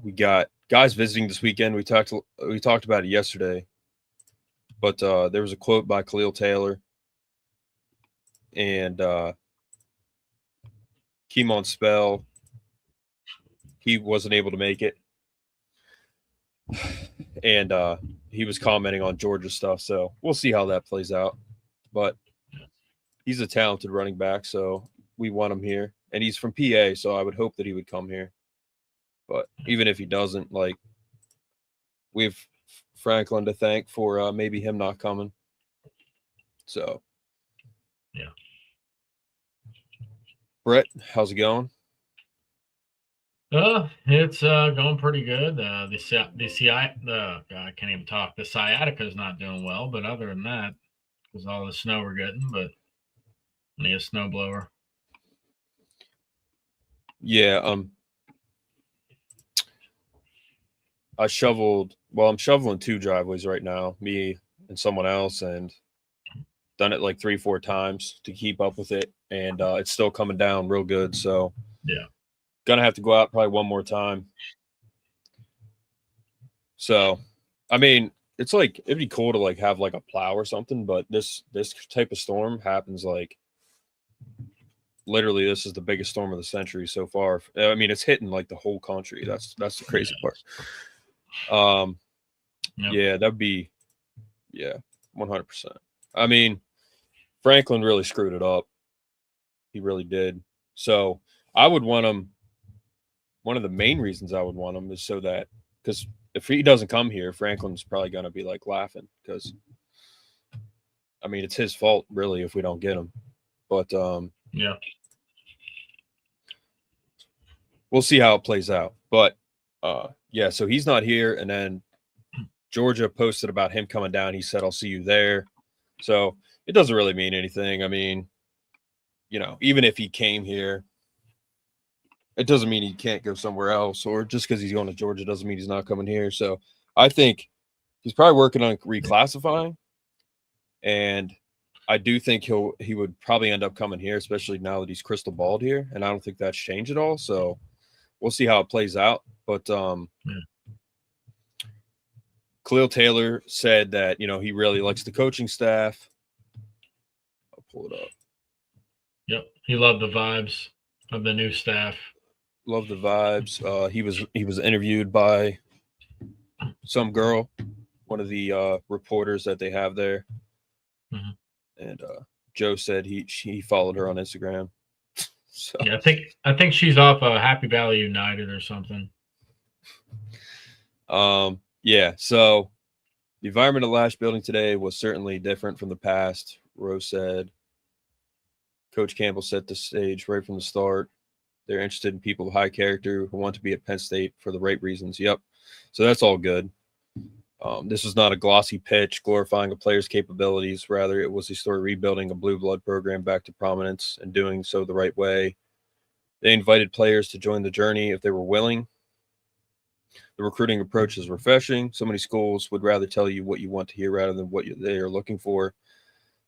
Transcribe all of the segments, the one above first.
We got guys visiting this weekend. We talked about it yesterday, but there was a quote by Khalil Taylor and Keemon Spell. He wasn't able to make it, and he was commenting on Georgia stuff. So we'll see how that plays out. But he's a talented running back, so we want him here. And he's from PA, so I would hope that he would come here. But even if he doesn't, like, we have Franklin to thank for maybe him not coming. So, yeah. Brett, how's it going? It's going pretty good. I can't even talk. The sciatica is not doing well, but other than that, because all the snow we're getting, but I need a snowblower. Yeah, I'm shoveling 2 driveways right now, me and someone else, and done it like 3-4 times to keep up with it, and it's still coming down real good. So yeah, gonna have to go out probably one more time. So, I mean, it's like it'd be cool to like have like a plow or something, but this type of storm happens like literally. This is the biggest storm of the century so far. I mean, it's hitting like the whole country. That's the crazy part. Yep. Yeah, that'd be 100%. I mean, Franklin really screwed it up. He really did. So I would want him. One of the main reasons I would want him is so that, because if he doesn't come here, Franklin's probably going to be like laughing, because I mean, it's his fault really if we don't get him. But yeah, we'll see how it plays out. But yeah, so he's not here. And then Georgia posted about him coming down. He said, "I'll see you there." So it doesn't really mean anything. I mean, you know, even if he came here, it doesn't mean he can't go somewhere else, or just because he's going to Georgia doesn't mean he's not coming here. So I think he's probably working on reclassifying, and I do think he would probably end up coming here, especially now that he's crystal balled here, and I don't think that's changed at all. So we'll see how it plays out. But Khalil Taylor said that, you know, he really likes the coaching staff. I'll pull it up. Yep, he loved the vibes of the new staff. Love the vibes. He was interviewed by some girl, one of the reporters that they have there, and Joe said he followed her on Instagram. So yeah, I think she's off Happy Valley United or something. Yeah. So the environment at Lash Building today was certainly different from the past. Rose said. Coach Campbell set the stage right from the start. They're interested in people of high character who want to be at Penn State for the right reasons. Yep. So that's all good. This was not a glossy pitch glorifying a player's capabilities. Rather, it was a story rebuilding a blue blood program back to prominence and doing so the right way. They invited players to join the journey if they were willing. The recruiting approach is refreshing. So many schools would rather tell you what you want to hear rather than what they are looking for.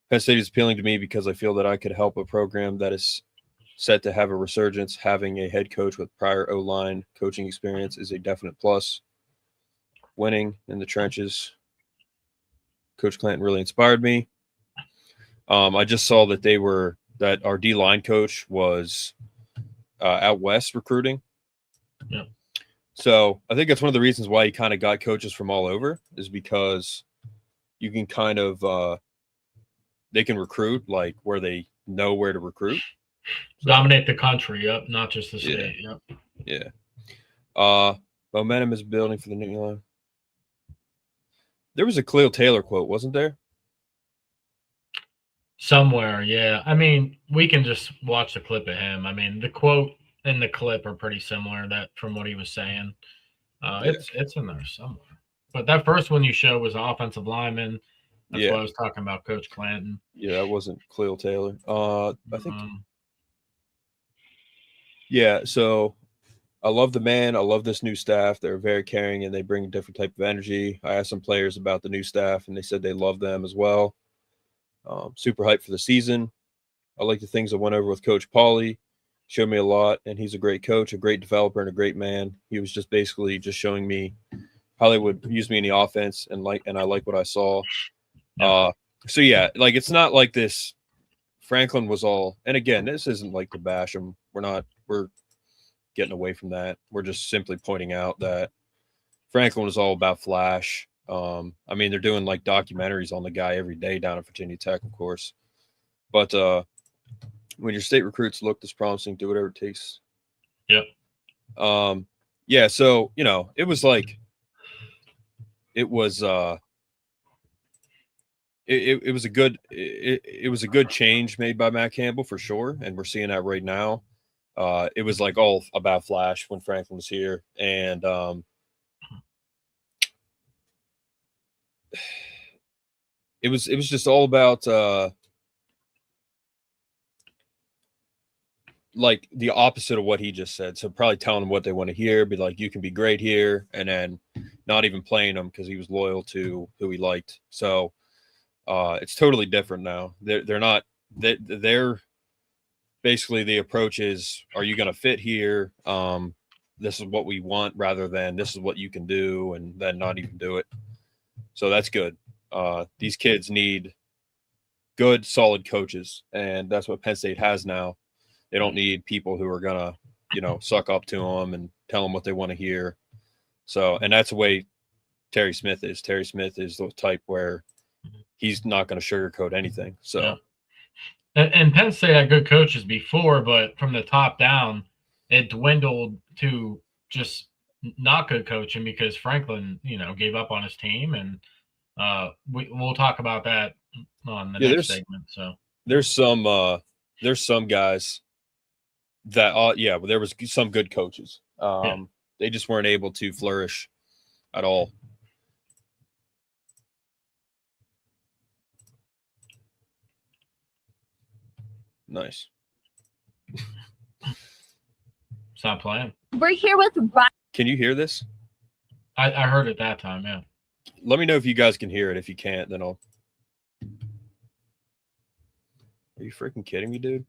Penn State is appealing to me because I feel that I could help a program that is set to have a resurgence. Having a head coach with prior O-line coaching experience is a definite plus. Winning in the trenches. Coach Clanton really inspired me. I just saw that our D-line coach was out west recruiting. Yeah. So I think that's one of the reasons why he kind of got coaches from all over, is because you can kind of they can recruit like where they know where to recruit. Dominate the country, yep, not just the state. Yep. Yeah. Momentum is building for the new line. There was a Khalil Taylor quote, wasn't there? Somewhere, yeah. I mean, we can just watch the clip of him. I mean, the quote and the clip are pretty similar from what he was saying. It's in there somewhere. But that first one you showed was an offensive lineman. That's what I was talking about, Coach Clanton. Yeah, that wasn't Khalil Taylor. I think. Yeah, so I love the man. I love this new staff. They're very caring and they bring a different type of energy. I asked some players about the new staff and they said they love them as well. Super hyped for the season. I like the things I went over with Coach Pauly. showed me a lot, and he's a great coach, a great developer, and a great man. He was just basically just showing me how they would use me in the offense, and I like what I saw. Yeah. So yeah, like it's not like this. Franklin was all, and again, this isn't like to bash him. We're getting away from that. We're just simply pointing out that Franklin was all about flash. I mean, they're doing like documentaries on the guy every day down at Virginia Tech, of course. But when your state recruits look this promising, do whatever it takes. Yep. Yeah. So it was like, it was it was a good it was a good change made by Matt Campbell for sure, and we're seeing that right now. It was like all about flash when Franklin was here, and it was just all about like the opposite of what he just said. So probably telling them what they want to hear, be like, you can be great here, and then not even playing him because he was loyal to who he liked. So it's totally different now. They're basically, the approach is, are you going to fit here? This is what we want, rather than this is what you can do, and then not even do it. So that's good. These kids need good, solid coaches, and that's what Penn State has now. They don't need people who are gonna, suck up to them and tell them what they want to hear. So, and that's the way Terry Smith is. Terry Smith is the type where he's not going to sugarcoat anything. So, yeah. And Penn State had good coaches before, but from the top down, it dwindled to just not good coaching because Franklin, gave up on his team, and we'll talk about that on the next segment. So there's some guys that there was some good coaches. They just weren't able to flourish at all. Nice. Stop playing. We're here with Ryan. Can you hear this? I heard it that time, yeah. Let me know if you guys can hear it. If you can't, then I'll. Are you freaking kidding me, dude?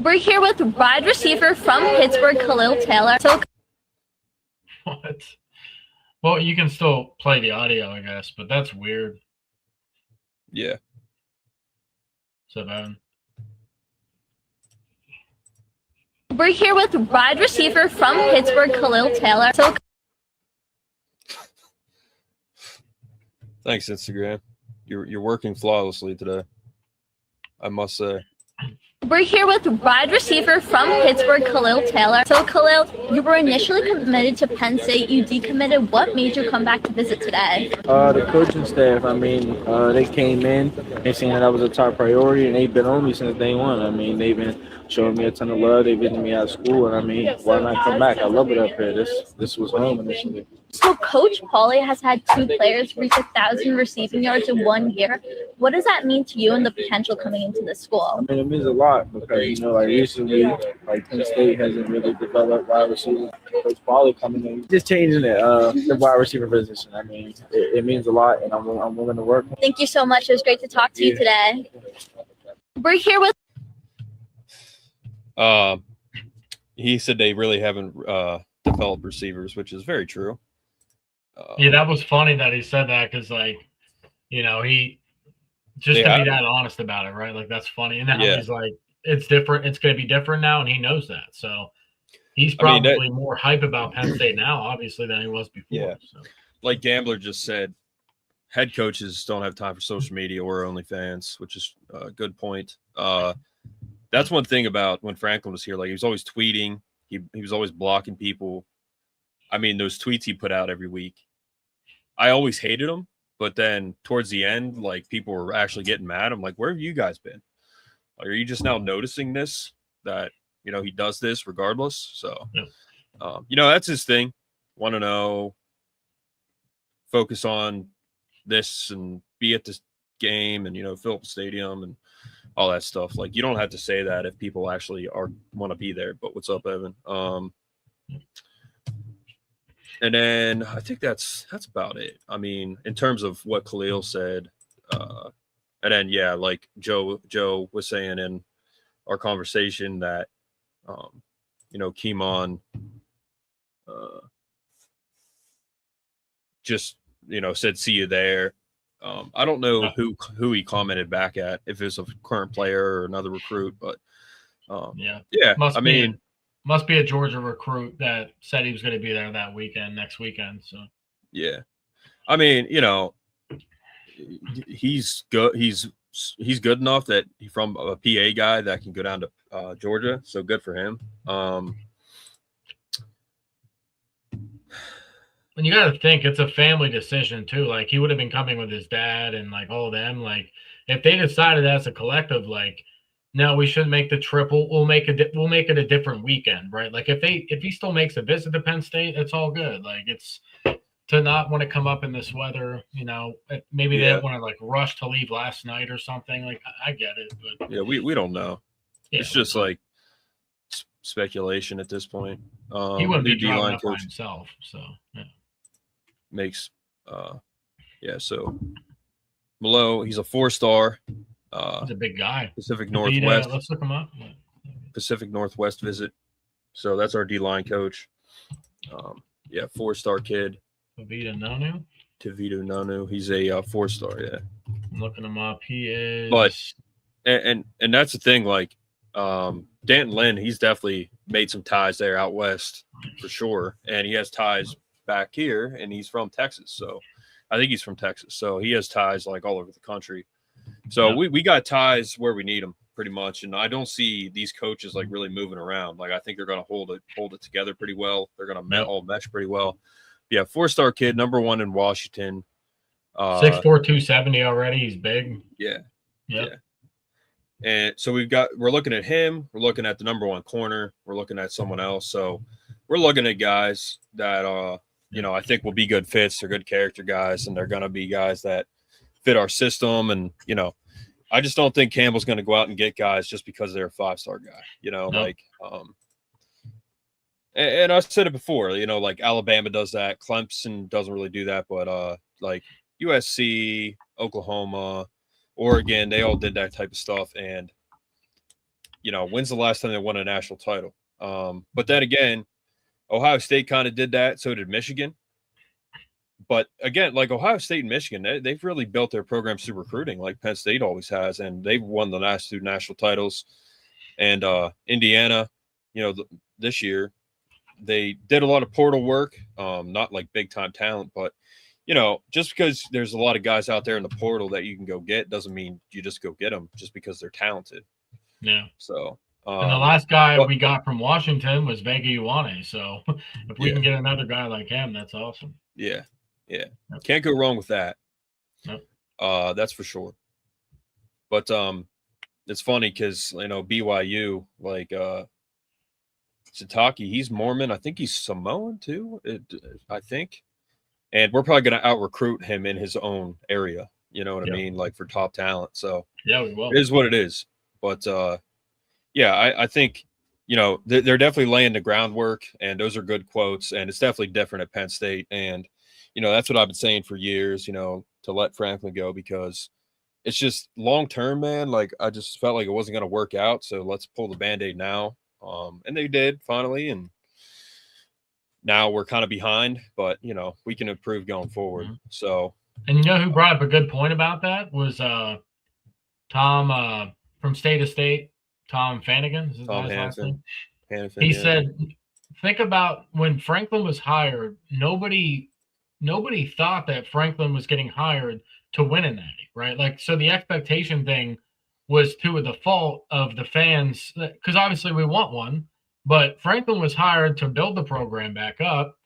We're here with wide receiver from Pittsburgh, Khalil Taylor. So, what? Well, you can still play the audio, I guess, but that's weird. Yeah. So, Evan. We're here with wide receiver from Pittsburgh, Khalil Taylor. So, thanks, Instagram. You're working flawlessly today, I must say. We're here with wide receiver from Pittsburgh, Khalil Taylor. So, Khalil, you were initially committed to Penn State. You decommitted. What made you come back to visit today? The coaching staff. I mean, they came in and saying that was a top priority, and they've been on me since day one. I mean, they've been showing me a ton of love. They've been me out of school, and I mean, why not come back? I love it up here. This was home initially. So, Coach Pauly has had 2 players reach 1,000 receiving yards in 1 year. What does that mean to you and the potential coming into the school? I mean, it means a lot because, like recently, like Penn State hasn't really developed wide receivers. Coach Pauly coming in, just changing it, the wide receiver position. I mean, it means a lot, and I'm willing to work. Thank you so much. It was great to talk to you today. We're here with. He said they really haven't developed receivers, which is very true. Yeah, that was funny that he said that because, like, he just to be that honest about it, right? Like, that's funny. And now he's like, it's different. It's going to be different now, and he knows that. So he's probably more hype about Penn State now, obviously, than he was before. Yeah. So. Like Gambler just said, head coaches don't have time for social media or OnlyFans, which is a good point. That's one thing about when Franklin was here. Like, he was always tweeting. He was always blocking people. I mean, those tweets he put out every week, I always hated them. But then towards the end, like, people were actually getting mad. I'm like, where have you guys been? Like, are you just now noticing this, that, he does this regardless? So, that's his thing. Want to know, focus on this and be at this game and, fill up the stadium and all that stuff. Like, you don't have to say that if people actually want to be there. But what's up, Evan? And then I think that's about it. I mean, in terms of what Khalil said, and then like Joe was saying in our conversation that, Keemon just, said, see you there. I don't know who he commented back at, if it's a current player or another recruit, but must be a Georgia recruit that said he was going to be there next weekend. So yeah, I mean, he's good. He's good enough that he's from a PA guy that can go down to Georgia. So good for him. And you got to think it's a family decision too. Like he would have been coming with his dad and like all of them. Like if they decided as a collective, like, no, we shouldn't make the trip. We'll make it a different weekend, right? Like if he still makes a visit to Penn State, it's all good. Like it's to not want to come up in this weather, maybe they don't want to like rush to leave last night or something. Like I get it, but yeah, we don't know. Yeah, it's just like speculation at this point. He wouldn't be driving up by himself, so yeah. Makes so Malo, he's a 4-star. He's a big guy. Pacific Northwest. Let's look him up. Pacific Northwest visit. So that's our D-line coach. 4-star kid. Tavita Nonu. He's a 4-star, yeah. I'm looking him up. He is. But and that's the thing, like Danton Lynn, he's definitely made some ties there out west for sure. And he has ties back here, and he's from Texas. So I think he's from Texas. So he has ties like all over the country. So we got ties where we need them pretty much. And I don't see these coaches like really moving around. Like I think they're going to hold it together pretty well. They're going to all mesh pretty well. Yeah, 4-star kid, number 1 in Washington. 6'4", 270 already. He's big. Yeah. Yep. Yeah. And so we're looking at him. We're looking at the number 1 corner. We're looking at someone else. So we're looking at guys that, I think will be good fits. They're good character guys, and they're going to be guys that fit our system. And, I just don't think Campbell's going to go out and get guys just because they're a 5-star guy, and I said it before, like Alabama does that. Clemson doesn't really do that, but like USC, Oklahoma, Oregon, they all did that type of stuff. And, when's the last time they won a national title? But then again, Ohio State kind of did that. So did Michigan. But again, like Ohio State and Michigan, they've really built their programs through recruiting like Penn State always has. And they've won the last 2 national titles. And Indiana, this year, they did a lot of portal work, not like big time talent, but just because there's a lot of guys out there in the portal that you can go get doesn't mean you just go get them just because they're talented. Yeah. So, and the last guy we got from Washington was Vega Ioane. So if we can get another guy like him, that's awesome. Yeah. Yeah. Can't go wrong with that. Nope. That's for sure. But it's funny because BYU, like Sataki, he's Mormon. I think he's Samoan too. I think. And we're probably going to out-recruit him in his own area. You know what I mean? Like for top talent. So yeah, we will. It is what it is. But I think, they're definitely laying the groundwork, and those are good quotes. And it's definitely different at Penn State. And, that's what I've been saying for years, to let Franklin go, because it's just long-term, man. Like I just felt like it wasn't going to work out. So let's pull the Band-Aid now. And they did finally. And now we're kind of behind, but we can improve going forward. Mm-hmm. So, and who brought up a good point about that was Tom from State to State, Tom Fannigan. Is his last name? He said, think about when Franklin was hired. Nobody thought that Franklin was getting hired to win a natty, right? Like, so the expectation thing was to the fault of the fans, because obviously we want one. But Franklin was hired to build the program back up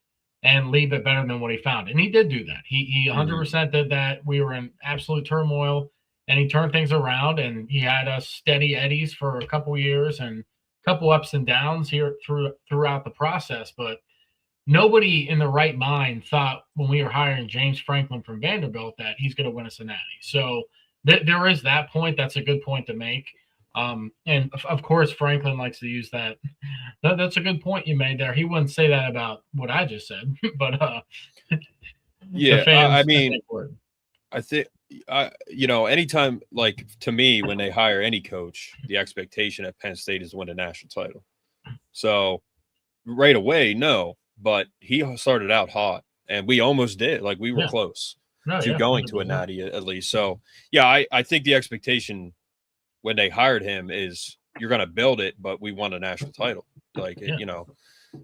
and leave it better than what he found. And he did do that. He 100% did that. We were in absolute turmoil, and he turned things around, and he had us steady eddies for a couple years and a couple ups and downs here throughout the process. But nobody in the right mind thought when we were hiring James Franklin from Vanderbilt that he's going to win us a natty. So there is that point. That's a good point to make. And of course, Franklin likes to use that. That's a good point you made there. He wouldn't say that about what I just said, but yeah, I mean, I think anytime, like, to me, when they hire any coach, the expectation at Penn State is to win a national title. So right away, no, but he started out hot, and we almost did. Like, we were close to going to a natty at least. So yeah, I think the expectation when they hired him is you're going to build it, but we won a national title. Like,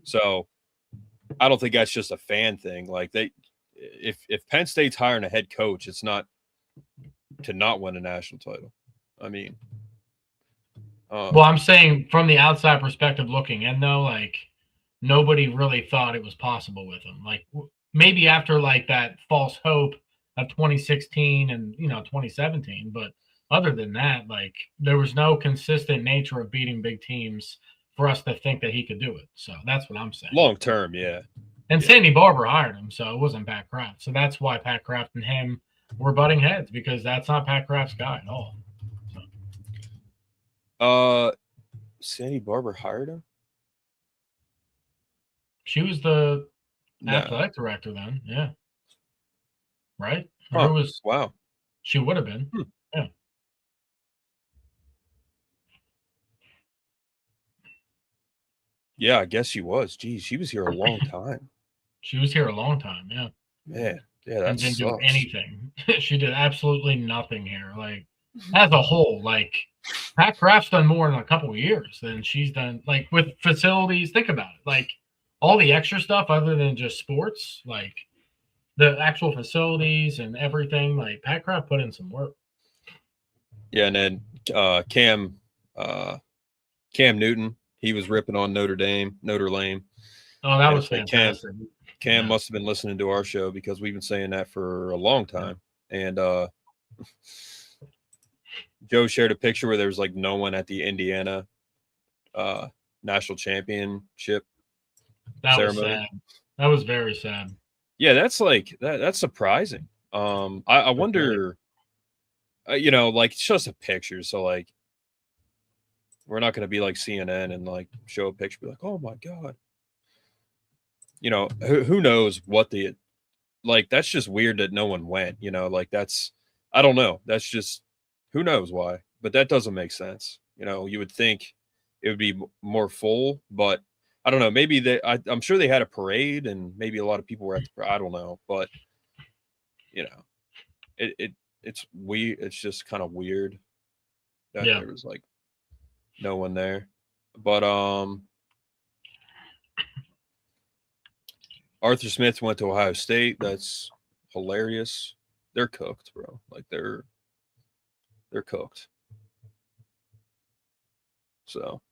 so I don't think that's just a fan thing. Like, if Penn State's hiring a head coach, it's not to not win a national title. I mean, well, I'm saying from the outside perspective looking in, though, like, nobody really thought it was possible with him. Like, maybe after like that false hope of 2016 and 2017, but other than that, like, there was no consistent nature of beating big teams for us to think that he could do it. So that's what I'm saying. Long term, yeah. And Sandy Barber hired him, so it wasn't Pat Kraft. So that's why Pat Kraft and him were butting heads, because that's not Pat Kraft's guy at all. Sandy Barber hired him? She was the athletic director then, yeah. Right? Huh. Was wow. She would have been. Yeah. Yeah, I guess she was. Geez, she was here a long time. She was here a long time, yeah. Man, yeah, that and didn't sucks. do anything. She did absolutely nothing here. Like, as a whole, like, Pat Kraft's done more in a couple of years than she's done. Like, with facilities, think about it. Like, all the extra stuff other than just sports, like the actual facilities and everything, like, Pat Kraft put in some work. Yeah, and then Cam Newton, he was ripping on Notre Dame. Oh, that was fantastic. Cam must have been listening to our show, because we've been saying that for a long time. And Joe shared a picture where there was like no one at the Indiana national championship ceremony. Was sad. That was very sad. Yeah, that's like that's surprising. I wonder, like, it's just a picture, so like we're not going to be like CNN and like show a picture, be like, oh my god. Who knows what that's just weird that no one went, like I don't know. That's just, who knows why, but that doesn't make sense. You would think it would be more full, but I don't know. Maybe I'm sure they had a parade and maybe a lot of people were at the, I don't know, but it's weird. It's just kind of weird that there was like no one there, but, Arthur Smith went to Ohio State. That's hilarious. They're cooked, bro. Like, they're cooked. So,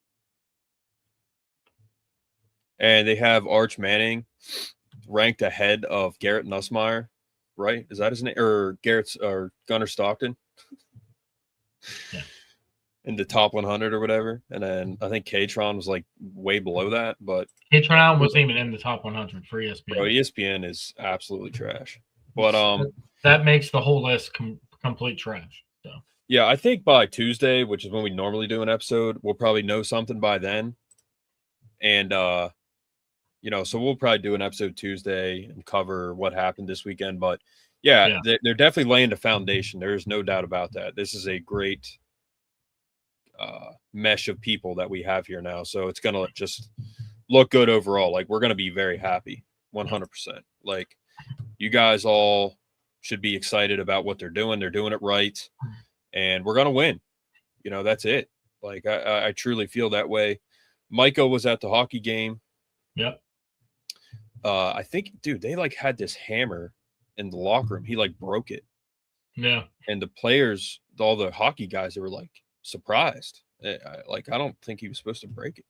and they have Arch Manning ranked ahead of Garrett Nussmeier, right? Is that his name? Or Gunnar Stockton? Yeah. In the top 100 or whatever. And then I think K-Tron was like way below that, but K-Tron wasn't even in the top 100 for ESPN. Bro, ESPN is absolutely trash. But that makes the whole list complete trash. So yeah, I think by Tuesday, which is when we normally do an episode, we'll probably know something by then. And so we'll probably do an episode Tuesday and cover what happened this weekend. But yeah. They're definitely laying the foundation. There's no doubt about that. This is a great mesh of people that we have here now, so it's gonna just look good overall. Like, we're gonna be very happy, 100%. Like, you guys all should be excited about what they're doing it right, and we're gonna win. That's it. Like, I truly feel that way. Micah was at the hockey game. Yep. I think, dude, they like had this hammer in the locker room. He like broke it. Yeah. And the players, all the hockey guys, they were like surprised. I don't think he was supposed to break it.